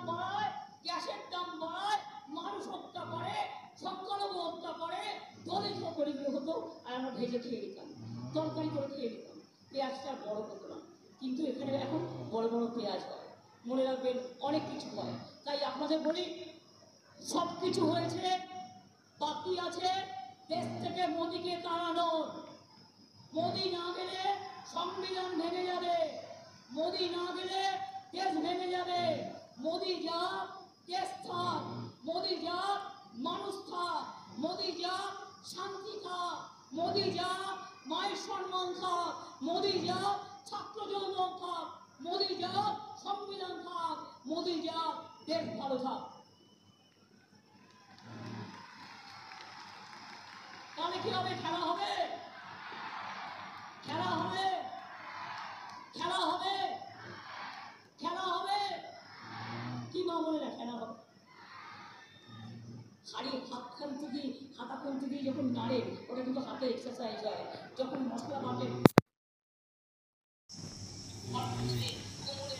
বাড়ায়, গ্যাসের দাম বাড়ায়, মানুষ হত্যা করে, সংখ্যালঘু হত্যা করে, দলিত গরিব হতো, আর আমরা ভেজে খেয়ে নিতাম, তরকারি করে খেয়ে নিতাম, পেঁয়াজটা বড় হতো না। কিন্তু এখানে এখন বড় বড় পেঁয়াজ হয়, মনে রাখবেন অনেক কিছু হয়। তাই আপনাদের বলি, সব কিছু হয়েছে, বাকি আছে দেশ থেকে মোদিকে তাড়ানোর। মোদি না গেলে সংবিধান ভেঙে যাবে, মোদি না গেলে দেশ ভেঙে যাবে। মোদি যাক, দেশ থাক, মোদি যাক, মানুষ থাক, মোদি যাক, শান্তি থাক, মোদি যাক, মায়ের সম্মান থাক, মোদি যাক, ছাত্র যৌবন থাক, মোদি যাক, সংবিধান থাক, মোদি যাক, দেশ ভালো থাক। তাহলে কি হবে? খেলা হবে, খেলা হবে, খেলা হবে, খেলা হবে। কি মা বলে না খেলা হবে? হাড়িয়ে হাত খানতে দিয়ে, হাতা খানতে দিয়ে যখন নাড়ে, ওটা কিন্তু হাতে এক্সারসাইজ হয়। যখন মশলা বাটে, কোমরে